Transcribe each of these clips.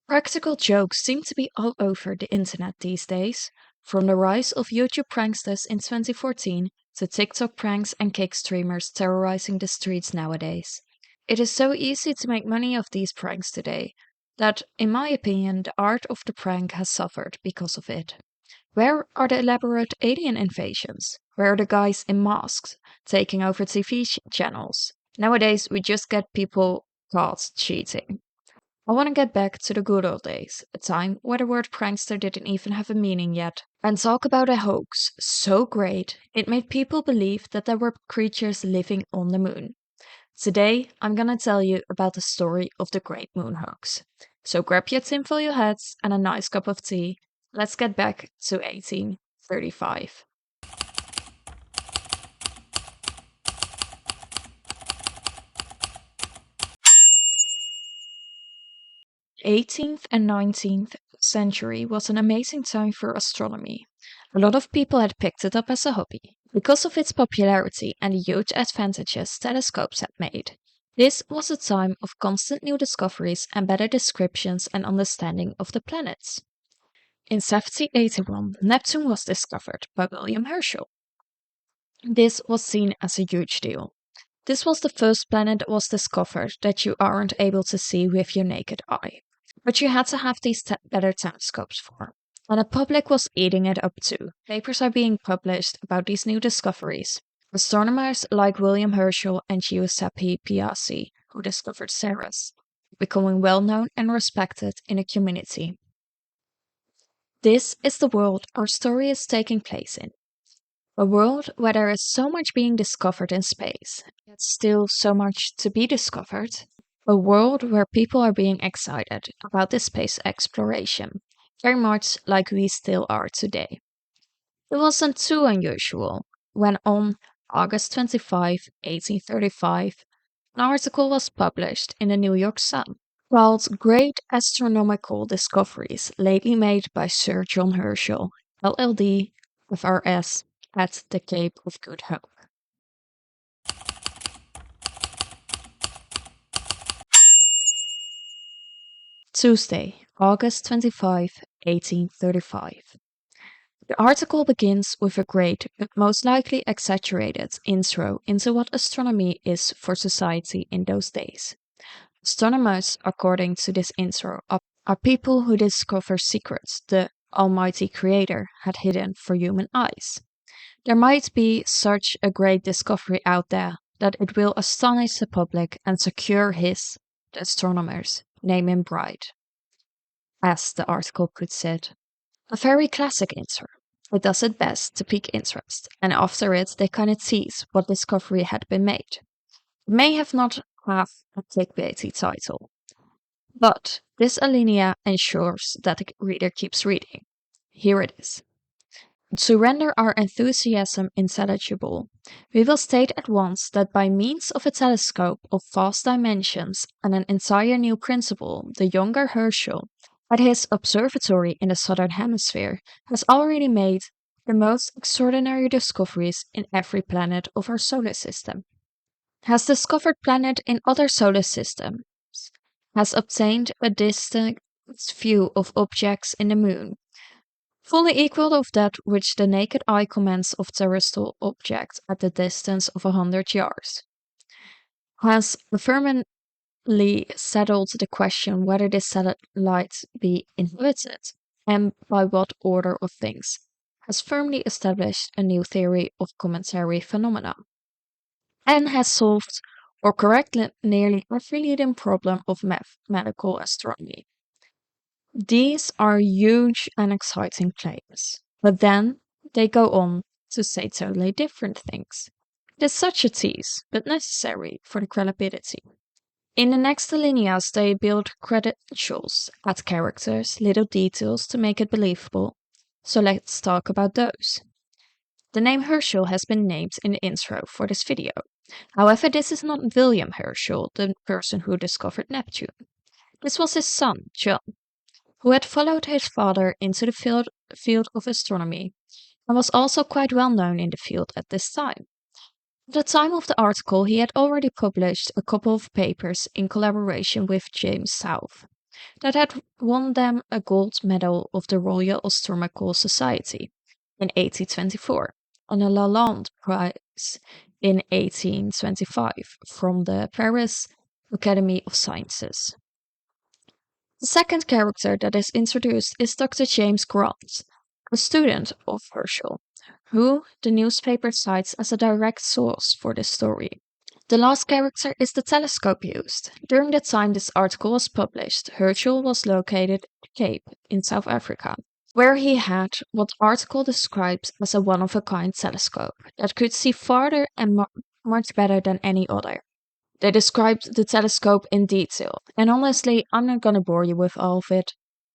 Practical jokes seem to be all over the internet these days, from the rise of YouTube pranksters in 2014 to TikTok pranks and cake streamers terrorizing the streets nowadays. It is so easy to make money off these pranks today that, in my opinion, the art of the prank has suffered because of it. Where are the elaborate alien invasions? Where are the guys in masks taking over TV channels? Nowadays, we just get people caught cheating. I want to get back to the good old days, a time where the word prankster didn't even have a meaning yet, and talk about a hoax so great it made people believe that there were creatures living on the moon. Today, I'm gonna tell you about the story of the Great Moon Hoax. So grab your tinfoil hats and a nice cup of tea. Let's get back to 1835. 18th and 19th century was an amazing time for astronomy. A lot of people had picked it up as a hobby because of its popularity and the huge advantages telescopes had made. This was a time of constant new discoveries and better descriptions and understanding of the planets. In 1781, Neptune was discovered by William Herschel. This was seen as a huge deal. This was the first planet that was discovered that you aren't able to see with your naked eye. But you had to have these better telescopes for. And the public was eating it up too. Papers are being published about these new discoveries. Astronomers like William Herschel and Giuseppe Piazzi, who discovered Ceres, becoming well known and respected in the community. This is the world our story is taking place in. A world where there is so much being discovered in space, yet still so much to be discovered. A world where people are being excited about this space exploration, very much like we still are today. It wasn't too unusual when on August 25, 1835, an article was published in the New York Sun called Great Astronomical Discoveries Lately Made by Sir John Herschel, LLD, FRS, at the Cape of Good Hope. Tuesday, August 25, 1835. The article begins with a great, but most likely exaggerated, intro into what astronomy is for society in those days. Astronomers, according to this intro, are people who discover secrets the Almighty Creator had hidden for human eyes. There might be such a great discovery out there that it will astonish the public and secure his, the astronomers, name and pride. As the article puts it, a very classic intro. It does its best to pique interest, and after it they kind of tease what discovery had been made. It may have not have a clickbaity title, but this alinea ensures that the reader keeps reading. Here it is. To render our enthusiasm intelligible, we will state at once that by means of a telescope of vast dimensions and an entire new principle, the younger Herschel, at his observatory in the southern hemisphere, has already made the most extraordinary discoveries in every planet of our solar system, has discovered planet in other solar systems, has obtained a distant view of objects in the moon, fully equal of that which the naked eye commands of terrestrial objects at the distance of 100 yards, has firmly settled the question whether this satellite be inhabited, and by what order of things, has firmly established a new theory of cometary phenomena, and has solved or corrected nearly every leading problem of mathematical astronomy. These are huge and exciting claims, but then they go on to say totally different things. It is such a tease, but necessary for the credibility. In the next alineas, they build credentials, add characters, little details to make it believable. So let's talk about those. The name Herschel has been named in the intro for this video. However, this is not William Herschel, the person who discovered Neptune. This was his son, John, who had followed his father into the field of astronomy and was also quite well known in the field at this time. At the time of the article, he had already published a couple of papers in collaboration with James South. that had won them a gold medal of the Royal Astronomical Society in 1824 and a Lalande Prize in 1825 from the Paris Academy of Sciences. The second character that is introduced is Dr. James Grant, a student of Herschel, who the newspaper cites as a direct source for this story. The last character is the telescope used. During the time this article was published, Herschel was located at Cape in South Africa, where he had what article describes as a one-of-a-kind telescope that could see farther and much better than any other. They described the telescope in detail, and honestly, I'm not gonna bore you with all of it.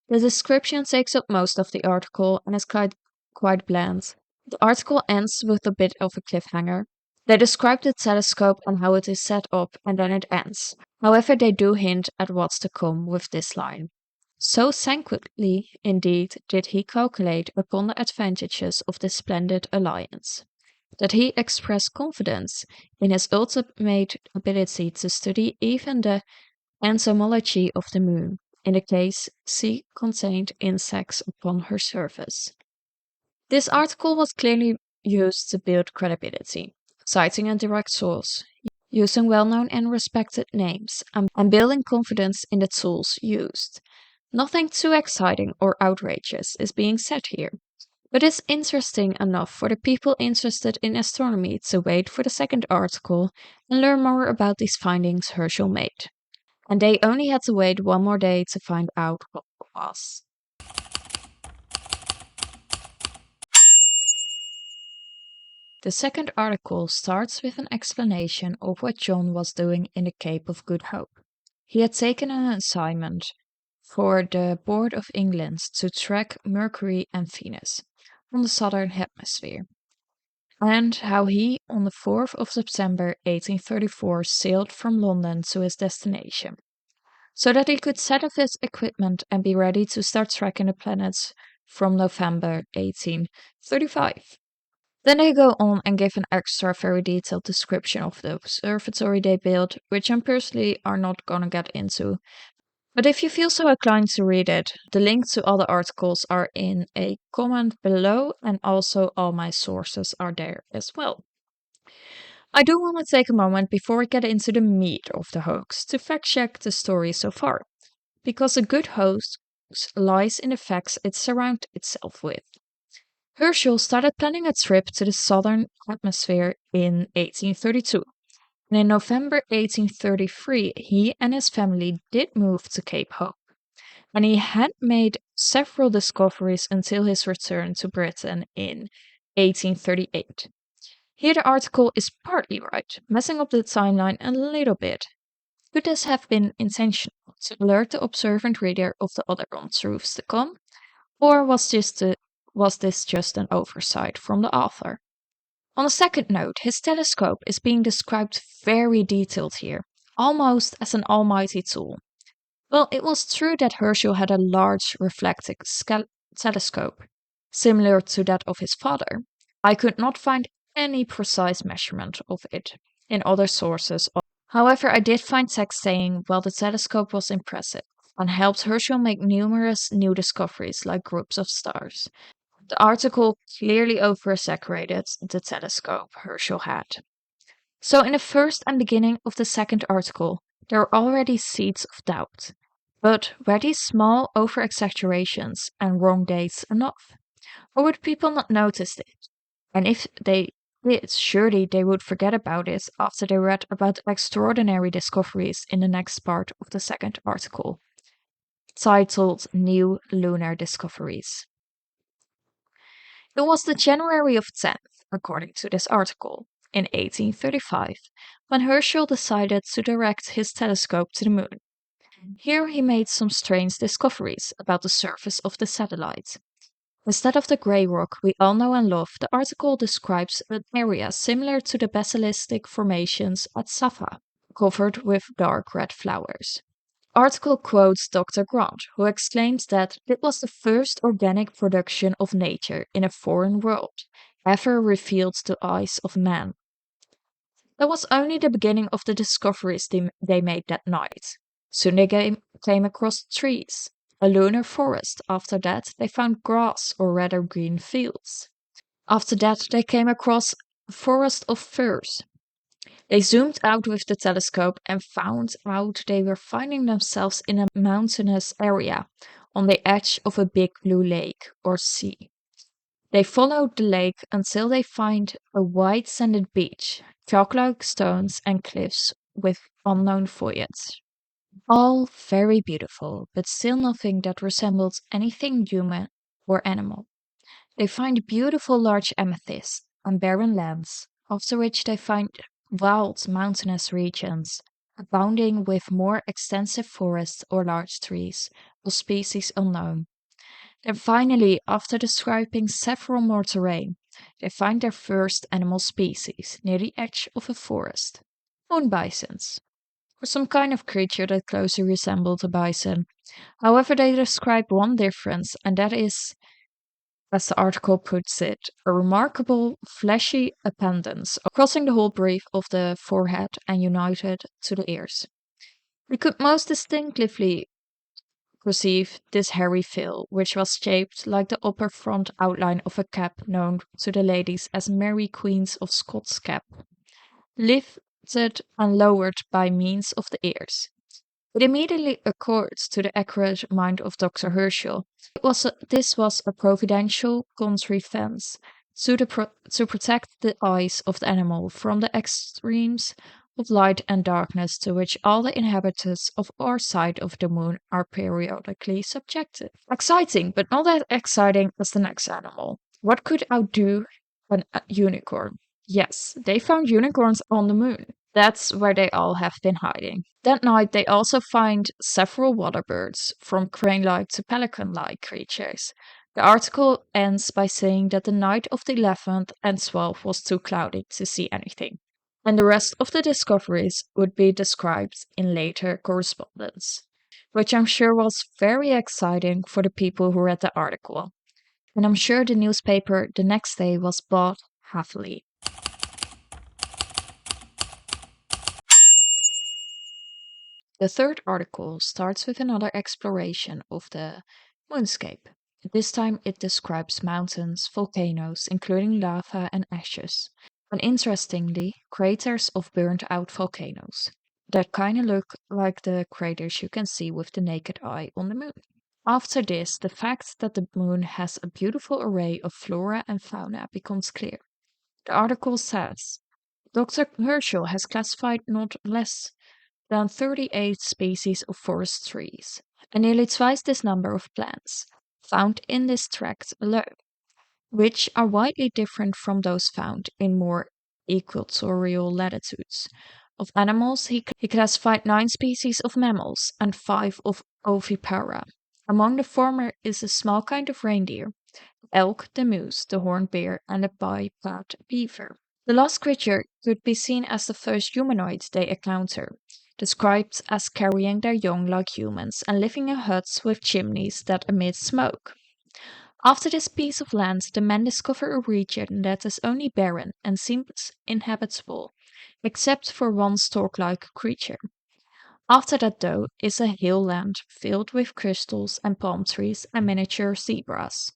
The description takes up most of the article and is quite bland. The article ends with a bit of a cliffhanger. They describe the telescope and how it is set up, and then it ends. However, they do hint at what's to come with this line. So sanguinely, indeed, did he calculate upon the advantages of this splendid alliance, that he expressed confidence in his ultimate ability to study even the entomology of the moon, in the case she contained insects upon her surface. This article was clearly used to build credibility, citing a direct source, using well-known and respected names, and building confidence in the tools used. Nothing too exciting or outrageous is being said here, but it's interesting enough for the people interested in astronomy to wait for the second article and learn more about these findings Herschel made. And they only had to wait one more day to find out what it was. The second article starts with an explanation of what John was doing in the Cape of Good Hope. He had taken an assignment for the Board of England to track Mercury and Venus on the southern hemisphere, and how he, on the 4th of September 1834, sailed from London to his destination, so that he could set up his equipment and be ready to start tracking the planets from November 1835. Then they go on and give an extra very detailed description of the observatory they built, which I personally are not gonna get into. But if you feel so inclined to read it, the links to all the articles are in a comment below, and also all my sources are there as well. I do want to take a moment before we get into the meat of the hoax to fact check the story so far, because a good hoax lies in the facts it surrounds itself with. Herschel started planning a trip to the southern hemisphere in 1832, and in November 1833 he and his family did move to Cape Hope, and he had made several discoveries until his return to Britain in 1838. Here the article is partly right, messing up the timeline a little bit. Could this have been intentional to alert the observant reader of the other untruths to come, or was this just an oversight from the author? On a second note, his telescope is being described very detailed here, almost as an almighty tool. Well, it was true that Herschel had a large reflecting telescope, similar to that of his father. I could not find any precise measurement of it in other sources. However, I did find text saying, well, the telescope was impressive and helped Herschel make numerous new discoveries like groups of stars. The article clearly over-exaggerated the telescope Herschel had. So in the first and beginning of the second article, there are already seeds of doubt. But were these small over-exaggerations and wrong dates enough? Or would people not notice it? And if they did, surely they would forget about it after they read about extraordinary discoveries in the next part of the second article, titled New Lunar Discoveries. It was the January of 10th, according to this article, in 1835, when Herschel decided to direct his telescope to the moon. Here he made some strange discoveries about the surface of the satellite. Instead of the grey rock we all know and love, the article describes an area similar to the basilistic formations at Safa, covered with dark red flowers. The article quotes Dr. Grant, who exclaims that it was the first organic production of nature in a foreign world, ever revealed to eyes of man. That was only the beginning of the discoveries they made that night. Soon they came across trees, a lunar forest. After that, they found grass or rather green fields. After that, they came across a forest of firs. They zoomed out with the telescope and found out they were finding themselves in a mountainous area on the edge of a big blue lake or sea. They followed the lake until they find a white sanded beach, chalk-like stones and cliffs with unknown foliage. All very beautiful, but still nothing that resembled anything human or animal. They find beautiful large amethysts on barren lands, after which they find wild mountainous regions, abounding with more extensive forests or large trees, of species unknown. Then finally, after describing several more terrain, they find their first animal species near the edge of a forest. Moon bisons, or some kind of creature that closely resembled a bison. However, they describe one difference, and that is, as the article puts it, a remarkable fleshy appendage crossing the whole breadth of the forehead and united to the ears. We could most distinctively perceive this hairy frill, which was shaped like the upper front outline of a cap known to the ladies as Mary Queens of Scots cap, lifted and lowered by means of the ears. It immediately occurred to the accurate mind of Dr. Herschel. This was a providential contrivance to protect the eyes of the animal from the extremes of light and darkness to which all the inhabitants of our side of the moon are periodically subjected. Exciting, but not as exciting as the next animal. What could outdo a unicorn? Yes, they found unicorns on the moon. That's where they all have been hiding. That night, they also find several water birds, from crane like to pelican like creatures. The article ends by saying that the night of the 11th and 12th was too cloudy to see anything, and the rest of the discoveries would be described in later correspondence, which I'm sure was very exciting for the people who read the article. And I'm sure the newspaper the next day was bought happily. The third article starts with another exploration of the moonscape. This time it describes mountains, volcanoes, including lava and ashes, and interestingly, craters of burnt out volcanoes that kind of look like the craters you can see with the naked eye on the moon. After this, the fact that the moon has a beautiful array of flora and fauna becomes clear. The article says Dr. Herschel has classified not less than 38 species of forest trees, and nearly twice this number of plants found in this tract alone, which are widely different from those found in more equatorial latitudes. Of animals, he classified 9 species of mammals and 5 of ovipara. Among the former is a small kind of reindeer, the elk, the moose, the horned bear, and the biped beaver. The last creature could be seen as the first humanoid they encounter, described as carrying their young like humans and living in huts with chimneys that emit smoke. After this piece of land, the men discover a region that is only barren and seems inhabitable, except for one stork-like creature. After that, though, is a hill land filled with crystals and palm trees and miniature zebras.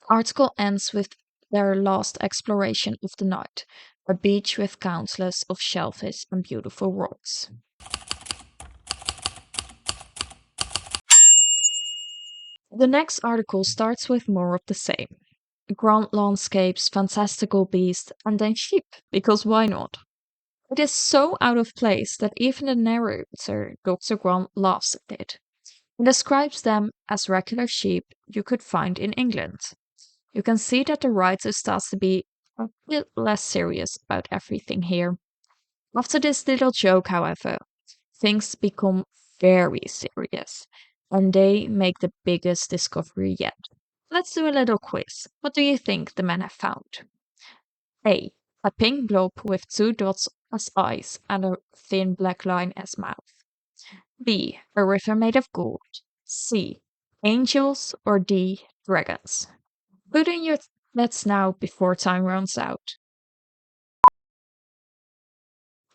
The article ends with their last exploration of the night, a beach with countless of shellfish and beautiful rocks. The next article starts with more of the same. Grand landscapes, fantastical beasts, and then sheep, because why not? It is so out of place that even the narrator, Dr. Grant, laughs at it and describes them as regular sheep you could find in England. You can see that the writer starts to be a bit less serious about everything here. After this little joke, however, things become very serious, and they make the biggest discovery yet. Let's do a little quiz. What do you think the men have found? A. A pink blob with 2 dots as eyes and a thin black line as mouth. B. A river made of gold. C. Angels, or D. Dragons. Put in your bets now before time runs out.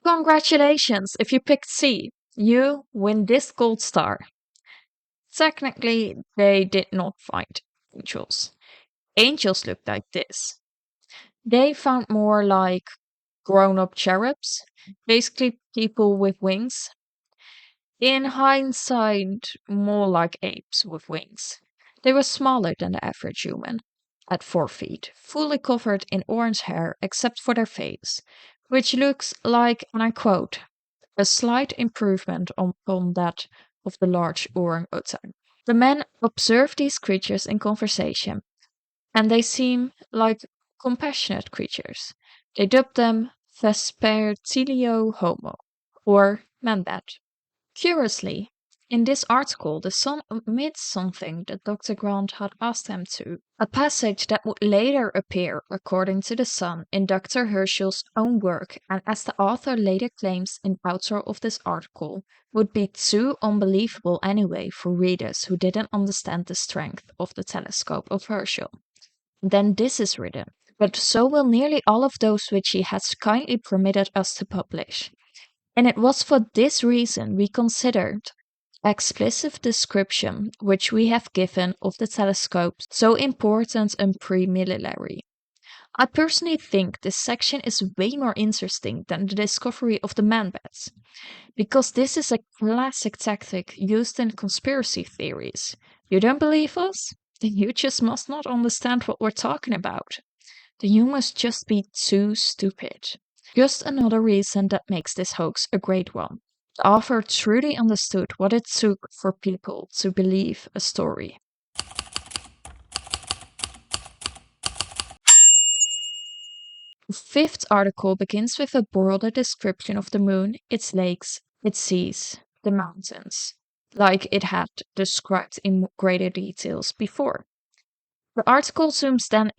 Congratulations if you picked C. You win this gold star. Technically, they did not find angels. Angels looked like this. They found more like grown up cherubs, basically people with wings. In hindsight, more like apes with wings. They were smaller than the average human, at 4 feet, fully covered in orange hair except for their face, which looks like, and I quote, a slight improvement upon that of the large orangutan. The men observe these creatures in conversation, and they seem like compassionate creatures. They dub them Vespertilio Homo, or man-bat. Curiously, in this article, the son omits something that Dr. Grant had asked him to, a passage that would later appear, according to the son, in Dr. Herschel's own work, and as the author later claims in the outro of this article, would be too unbelievable anyway for readers who didn't understand the strength of the telescope of Herschel. Then this is written, but so will nearly all of those which he has kindly permitted us to publish. And it was for this reason we considered explicit description which we have given of the telescope so important and premillenary. I personally think this section is way more interesting than the discovery of the man bats, because this is a classic tactic used in conspiracy theories. You don't believe us? Then you just must not understand what we're talking about. Then you must just be too stupid. Just another reason that makes this hoax a great one. The author truly understood what it took for people to believe a story. The fifth article begins with a broader description of the moon, its lakes, its seas, the mountains, like it had described in greater details before. The article zooms then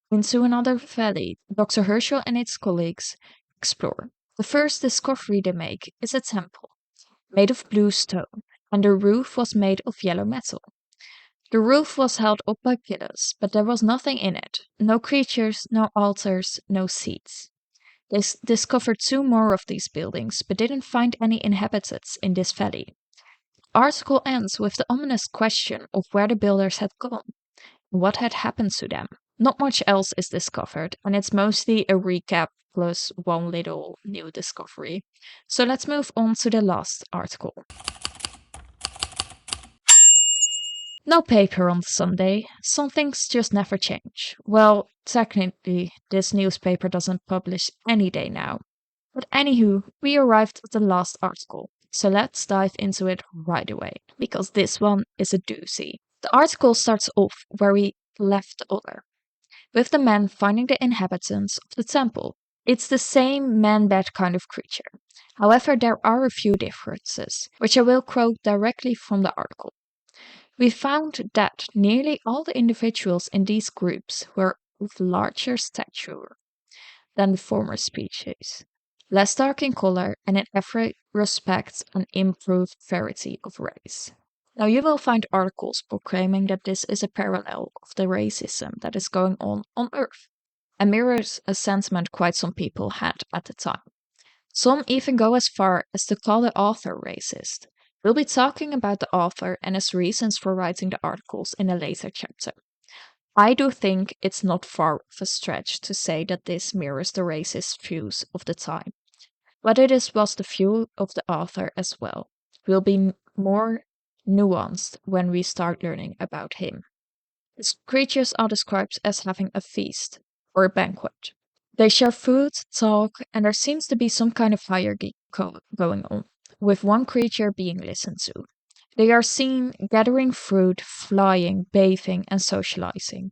into another valley Dr. Herschel and his colleagues explore. The first discovery they make is a temple made of blue stone, and the roof was made of yellow metal. The roof was held up by pillars, but there was nothing in it, no creatures, no altars, no seats. They discovered two more of these buildings, but didn't find any inhabitants in this valley. The article ends with the ominous question of where the builders had gone, and what had happened to them. Not much else is discovered, and it's mostly a recap plus one little new discovery. So let's move on to the last article. No paper on Sunday. Some things just never change. Well, technically, this newspaper doesn't publish any day now. But anywho, we arrived at the last article. So let's dive into it right away, because this one is a doozy. The article starts off where we left the other, with the men finding the inhabitants of the temple. It's the same man-bat kind of creature. However, there are a few differences, which I will quote directly from the article. We found that nearly all the individuals in these groups were of larger stature than the former species, less dark in color, and in every respect an improved variety of race. Now, you will find articles proclaiming that this is a parallel of the racism that is going on Earth, and mirrors a sentiment quite some people had at the time. Some even go as far as to call the author racist. We'll be talking about the author and his reasons for writing the articles in a later chapter. I do think it's not far of a stretch to say that this mirrors the racist views of the time. Whether this was the view of the author as well will be more nuanced when we start learning about him. His creatures are described as having a feast or a banquet. They share food, talk, and there seems to be some kind of hierarchy going on, with one creature being listened to. They are seen gathering fruit, flying, bathing, and socializing.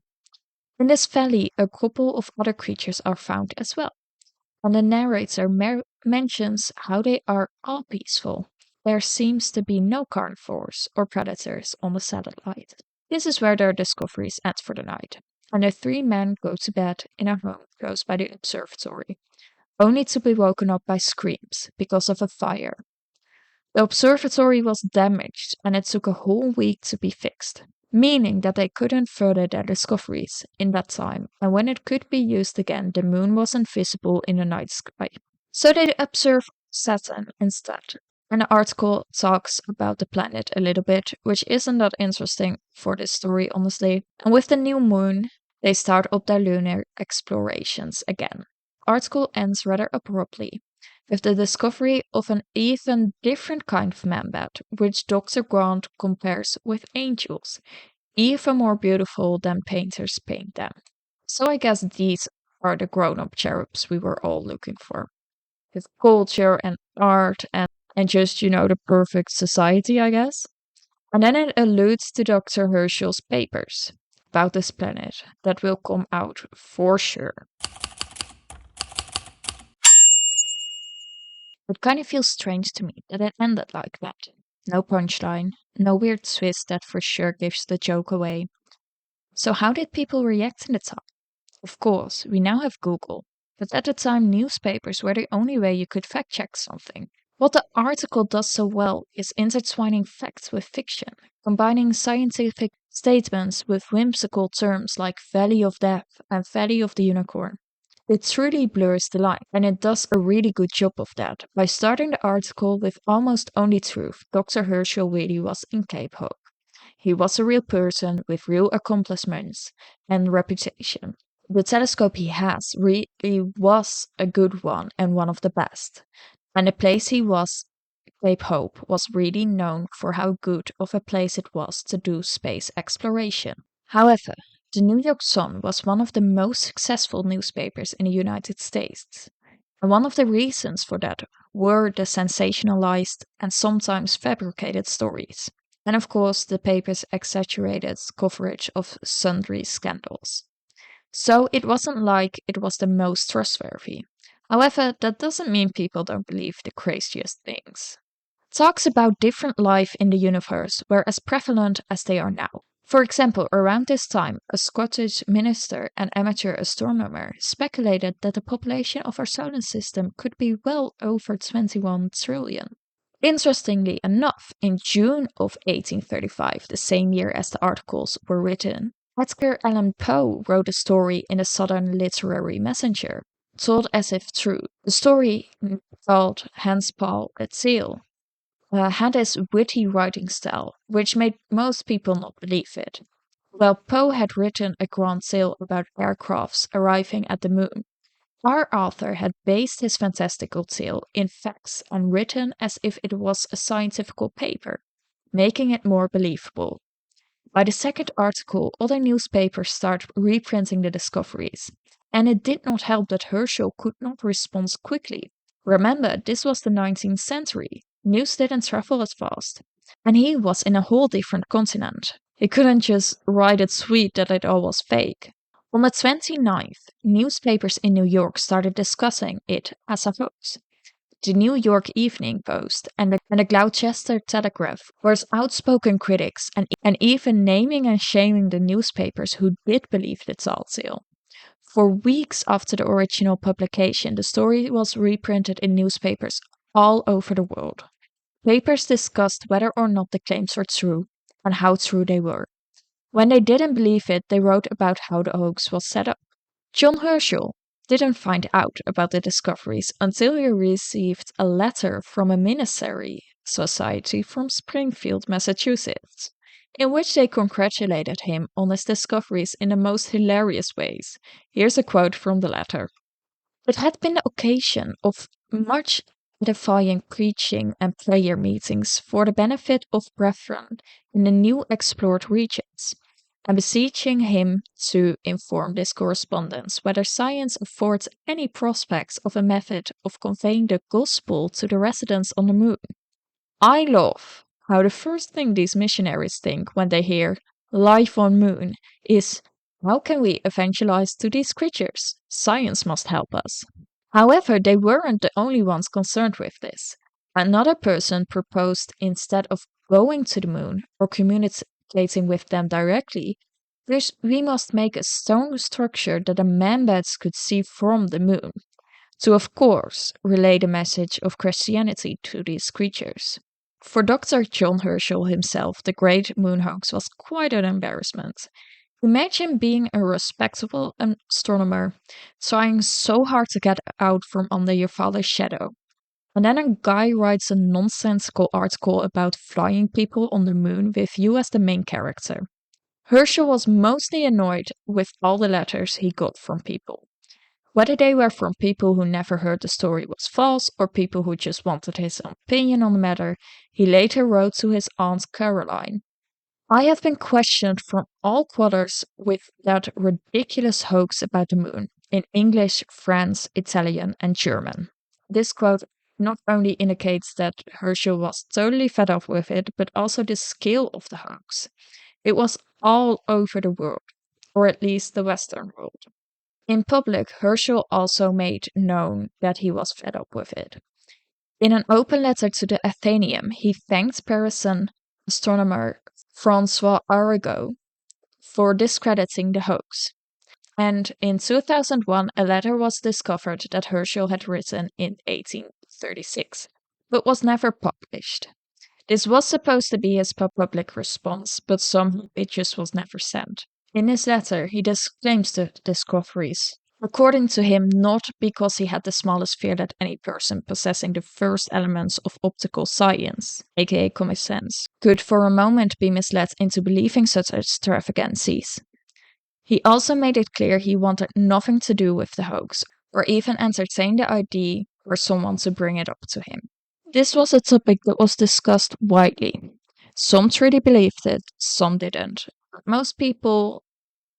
In this valley, a couple of other creatures are found as well, and the narrator mentions how they are all peaceful. There seems to be no carnivores or predators on the satellite. This is where their discoveries end for the night, and the three men go to bed in a home close by the observatory, only to be woken up by screams because of a fire. The observatory was damaged and it took a whole week to be fixed, meaning that they couldn't further their discoveries in that time, and when it could be used again, the moon wasn't visible in the night sky. So they observed Saturn instead. And the article talks about the planet a little bit, which isn't that interesting for this story, honestly. And with the new moon, they start up their lunar explorations again. Article ends rather abruptly with the discovery of an even different kind of man-bat, which Dr. Grant compares with angels, even more beautiful than painters paint them. So I guess these are the grown-up cherubs we were all looking for, with culture and art and just, the perfect society, I guess. And then it alludes to Dr. Herschel's papers about this planet that will come out for sure. It kind of feels strange to me that it ended like that. No punchline, no weird twist that for sure gives the joke away. So, how did people react in the time? Of course, we now have Google, but at the time, newspapers were the only way you could fact check something. What the article does so well is intertwining facts with fiction, combining scientific statements with whimsical terms like Valley of Death and Valley of the Unicorn. It truly blurs the line, and it does a really good job of that by starting the article with almost only truth. Dr. Herschel really was in Cape Hope. He was a real person with real accomplishments and reputation. The telescope he has really was a good one and one of the best. And the place he was, Cape Hope, was really known for how good of a place it was to do space exploration. However, the New York Sun was one of the most successful newspapers in the United States. And one of the reasons for that were the sensationalized and sometimes fabricated stories. And of course, the paper's exaggerated coverage of sundry scandals. So it wasn't like it was the most trustworthy. However, that doesn't mean people don't believe the craziest things. Talks about different life in the universe were as prevalent as they are now. For example, around this time, a Scottish minister and amateur astronomer speculated that the population of our solar system could be well over 21 trillion. Interestingly enough, in June of 1835, the same year as the articles were written, Edgar Allan Poe wrote a story in the Southern Literary Messenger, told as if true. The story, called Hans Paul at Seal, had his witty writing style, which made most people not believe it. While Poe had written a grand tale about aircrafts arriving at the moon, our author had based his fantastical tale in facts and written as if it was a scientific paper, making it more believable. By the second article, other newspapers started reprinting the discoveries, and it did not help that Herschel could not respond quickly. Remember, this was the 19th century. News didn't travel as fast, and he was in a whole different continent. He couldn't just write it sweet that it all was fake. On the 29th, newspapers in New York started discussing it as a hoax. The New York Evening Post and the Gloucester Telegraph were outspoken critics and even naming and shaming the newspapers who did believe the tall tale. For weeks after the original publication, the story was reprinted in newspapers all over the world. Papers discussed whether or not the claims were true and how true they were. When they didn't believe it, they wrote about how the hoax was set up. John Herschel didn't find out about the discoveries until he received a letter from a Ministry Society from Springfield, Massachusetts, in which they congratulated him on his discoveries in the most hilarious ways. Here's a quote from the letter. It had been the occasion of much edifying preaching and prayer meetings for the benefit of brethren in the new explored regions, and beseeching him to inform this correspondence whether science affords any prospects of a method of conveying the gospel to the residents on the moon. I love how the first thing these missionaries think when they hear life on moon is, how can we evangelize to these creatures? Science must help us. However, they weren't the only ones concerned with this. Another person proposed, instead of going to the moon or communicating with them directly, we must make a stone structure that the man-bats could see from the moon, to of course relay the message of Christianity to these creatures. For Dr. John Herschel himself, the Great Moon Hoax was quite an embarrassment. Imagine being a respectable astronomer, trying so hard to get out from under your father's shadow, And then a guy writes a nonsensical article about flying people on the moon with you as the main character. Herschel was mostly annoyed with all the letters he got from people. Whether they were from people who never heard the story was false or people who just wanted his opinion on the matter, he later wrote to his aunt Caroline. I have been questioned from all quarters with that ridiculous hoax about the moon in English, French, Italian, and German. This quote not only indicates that Herschel was totally fed up with it, but also the scale of the hoax. It was all over the world, or at least the Western world. In public, Herschel also made known that he was fed up with it. In an open letter to the Athenaeum, he thanked Parisian astronomer Francois Arago for discrediting the hoax. And in 2001, a letter was discovered that Herschel had written in 1836, but was never published. This was supposed to be his public response, but somehow it just was never sent. In his letter, he disclaims the discoveries, according to him, not because he had the smallest fear that any person possessing the first elements of optical science, aka common sense, could for a moment be misled into believing such extravagancies. He also made it clear he wanted nothing to do with the hoax, or even entertain the idea for someone to bring it up to him. This was a topic that was discussed widely. Some truly believed it, some didn't. But most people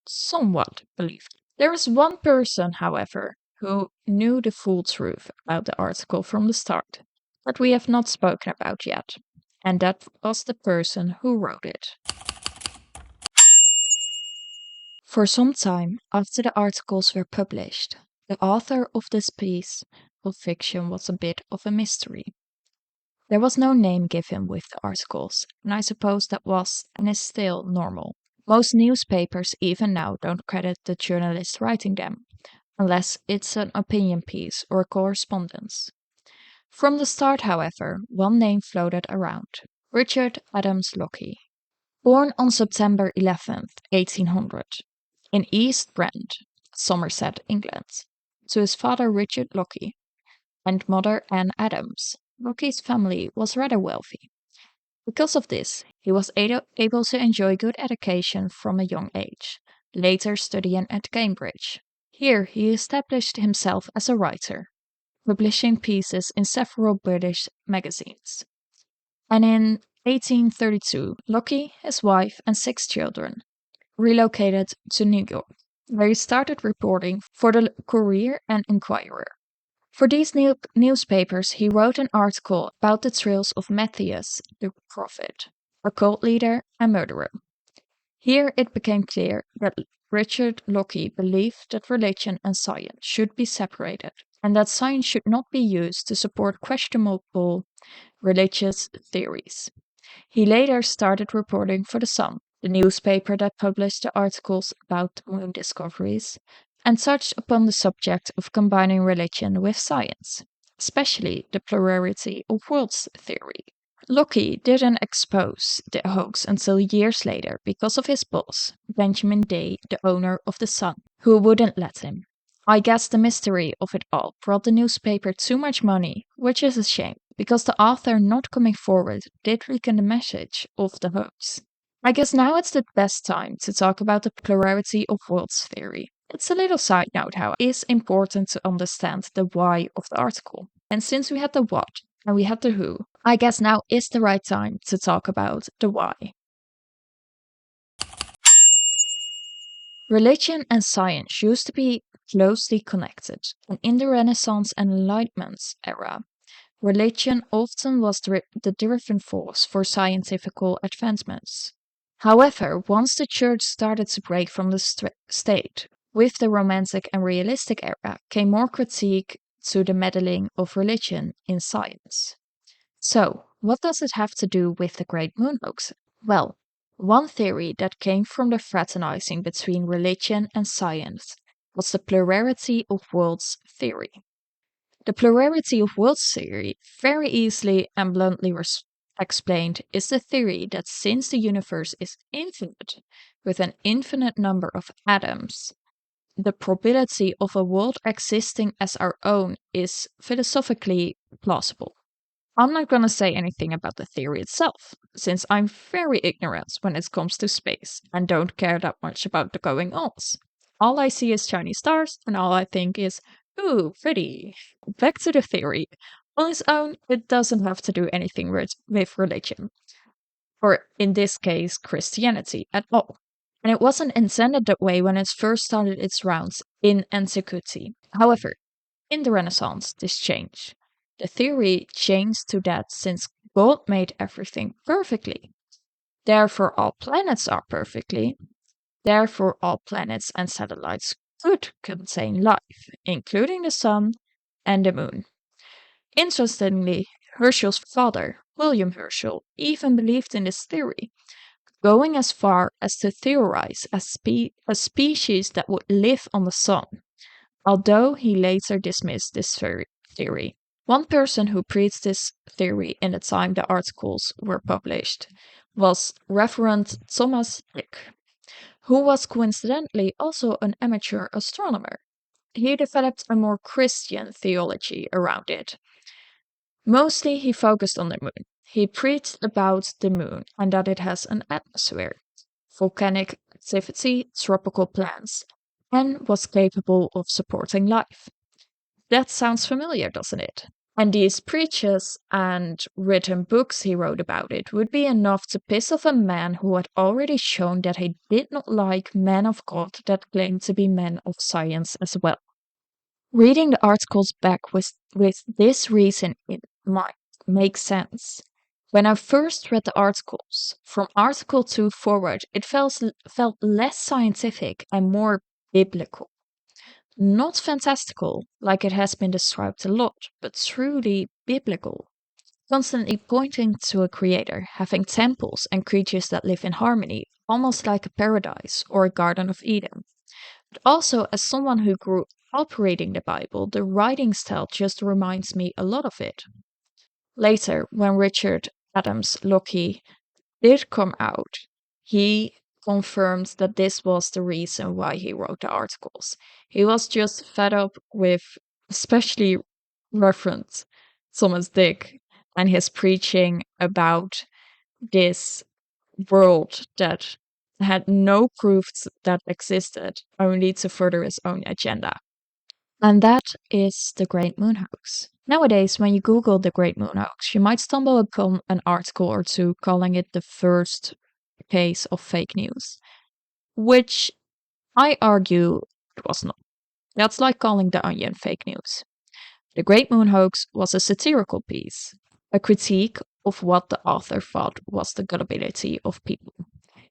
somewhat believed it. There is one person, however, who knew the full truth about the article from the start, that we have not spoken about yet, and that was the person who wrote it. For some time after the articles were published, the author of this piece of fiction was a bit of a mystery. There was no name given with the articles, and I suppose that was and is still normal. Most newspapers, even now, don't credit the journalist writing them, unless it's an opinion piece or correspondence. From the start, however, one name floated around: Richard Adams Locke. Born on September 11th, 1800, in East Brent, Somerset, England, to his father Richard Locke and mother Anne Adams. Locke's family was rather wealthy. Because of this, he was able to enjoy good education from a young age, later studying at Cambridge. Here he established himself as a writer, publishing pieces in several British magazines. And in 1832, Locke, his wife, and 6 children relocated to New York, where he started reporting for the Courier and Inquirer. For these newspapers, he wrote an article about the trails of Matthias the prophet, a cult leader and murderer. Here it became clear that Richard Locke believed that religion and science should be separated, and that science should not be used to support questionable religious theories. He later started reporting for The Sun, the newspaper that published the articles about moon discoveries, and touched upon the subject of combining religion with science, especially the plurality of worlds theory. Locke didn't expose the hoax until years later because of his boss, Benjamin Day, the owner of The Sun, who wouldn't let him. I guess the mystery of it all brought the newspaper too much money, which is a shame, because the author not coming forward did weaken the message of the hoax. I guess now it's the best time to talk about the plurality of worlds theory. It's a little side note, how it is important to understand the why of the article. And since we had the what and we had the who, I guess now is the right time to talk about the why. Religion and science used to be closely connected, and in the Renaissance and Enlightenment era, religion often was the driving force for scientific advancements. However, once the church started to break from the state, with the Romantic and Realistic era came more critique to the meddling of religion in science. So, what does it have to do with the Great Moon Hoax? Well, one theory that came from the fraternizing between religion and science was the plurality of worlds theory. The plurality of worlds theory, very easily and bluntly explained, is the theory that since the universe is infinite, with an infinite number of atoms, the probability of a world existing as our own is philosophically plausible. I'm not going to say anything about the theory itself, since I'm very ignorant when it comes to space and don't care that much about the going ons. All I see is shiny stars, and all I think is, ooh, pretty. Back to the theory. On its own, it doesn't have to do anything with religion, or in this case, Christianity, at all. And it wasn't intended that way when it first started its rounds in antiquity. However, in the Renaissance, this changed. The theory changed to that since God made everything perfectly. Therefore, all planets are perfectly. Therefore, all planets and satellites could contain life, including the sun and the moon. Interestingly, Herschel's father, William Herschel, even believed in this theory, going as far as to theorize a species that would live on the sun, although he later dismissed this theory. One person who preached this theory in the time the articles were published was Reverend Thomas Dick, who was coincidentally also an amateur astronomer. He developed a more Christian theology around it. Mostly he focused on the moon. He preached about the moon and that it has an atmosphere, volcanic activity, tropical plants, and was capable of supporting life. That sounds familiar, doesn't it? And these preachers and written books he wrote about it would be enough to piss off a man who had already shown that he did not like men of God that claimed to be men of science as well. Reading the articles back with this reason in mind makes sense. When I first read the articles, from Article 2 forward, it felt less scientific and more biblical. Not fantastical, like it has been described a lot, but truly biblical. Constantly pointing to a creator, having temples and creatures that live in harmony, almost like a paradise or a Garden of Eden. But also, as someone who grew up reading the Bible, the writing style just reminds me a lot of it. Later, when Richard Adams Locke did come out, he confirmed that this was the reason why he wrote the articles. He was just fed up with, especially Reverend Thomas Dick and his preaching about this world that had no proofs that existed, only to further his own agenda. And that is the Great Moon Hoax. Nowadays, when you Google the Great Moon Hoax, you might stumble upon an article or two calling it the first case of fake news, which I argue it was not. That's like calling The Onion fake news. The Great Moon Hoax was a satirical piece, a critique of what the author thought was the gullibility of people.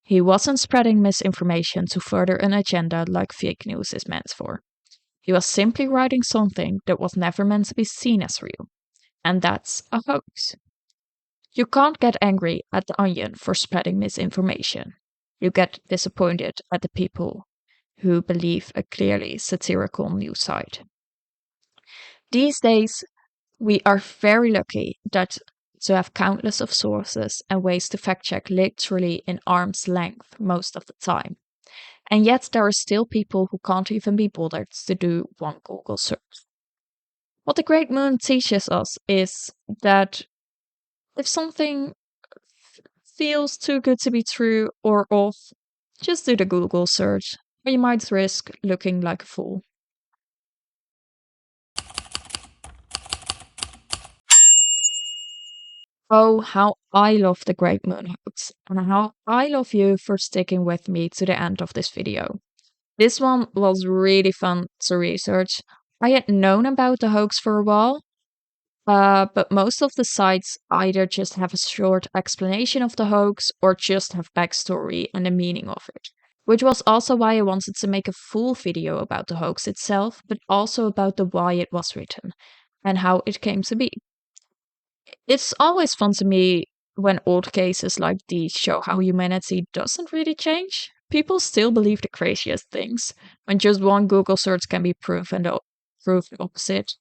He wasn't spreading misinformation to further an agenda like fake news is meant for. He was simply writing something that was never meant to be seen as real. And that's a hoax. You can't get angry at the Onion for spreading misinformation. You get disappointed at the people who believe a clearly satirical news site. These days, we are very lucky to have countless of sources and ways to fact check literally in arm's length most of the time. And yet there are still people who can't even be bothered to do one Google search. What the Great Moon teaches us is that if something feels too good to be true or off, just do the Google search, or you might risk looking like a fool. Oh, how I love the Great Moon Hoax, and how I love you for sticking with me to the end of this video. This one was really fun to research. I had known about the hoax for a while, but most of the sites either just have a short explanation of the hoax or just have backstory and the meaning of it. Which was also why I wanted to make a full video about the hoax itself, but also about the why it was written and how it came to be. It's always fun to me when old cases like these show how humanity doesn't really change. People still believe the craziest things, when just one Google search can be proven the opposite.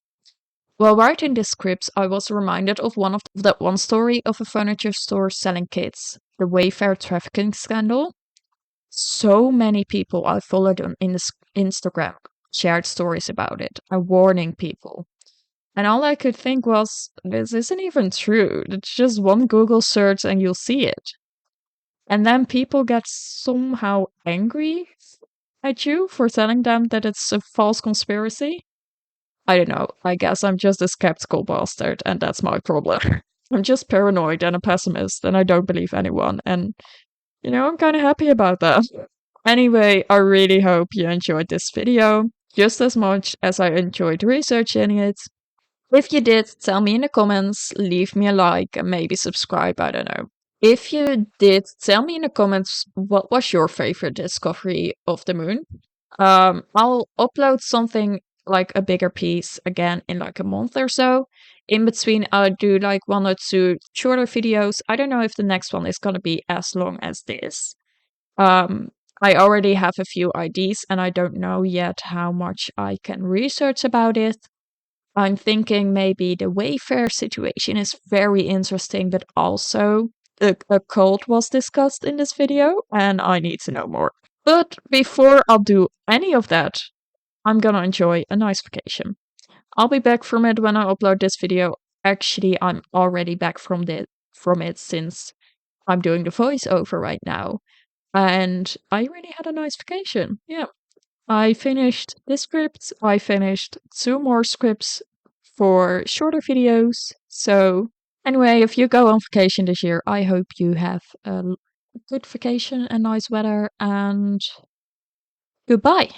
While writing this script, I was reminded of that one story of a furniture store selling kits, the Wayfair trafficking scandal. So many people I followed in Instagram shared stories about it and warning people. And all I could think was, this isn't even true. It's just one Google search and you'll see it. And then people get somehow angry at you for telling them that it's a false conspiracy. I don't know. I guess I'm just a skeptical bastard, and that's my problem. I'm just paranoid and a pessimist, and I don't believe anyone. And, I'm kind of happy about that. Anyway, I really hope you enjoyed this video just as much as I enjoyed researching it. If you did, tell me in the comments, leave me a like, and maybe subscribe. I don't know. If you did, tell me in the comments what was your favorite discovery of the moon. I'll upload something like a bigger piece again in like a month or so. In between, I'll do like one or two shorter videos. I don't know if the next one is gonna be as long as this. Um, I already have a few ideas and I don't know yet how much I can research about it. I'm thinking maybe the Wayfair situation is very interesting, but also a cult was discussed in this video and I need to know more. But before I'll do any of that, I'm gonna enjoy a nice vacation. I'll be back from it when I upload this video. Actually, I'm already back from it since I'm doing the voiceover right now. And I really had a nice vacation. Yeah. I finished this script. I finished two more scripts for shorter videos. So anyway, if you go on vacation this year, I hope you have a good vacation and nice weather and goodbye.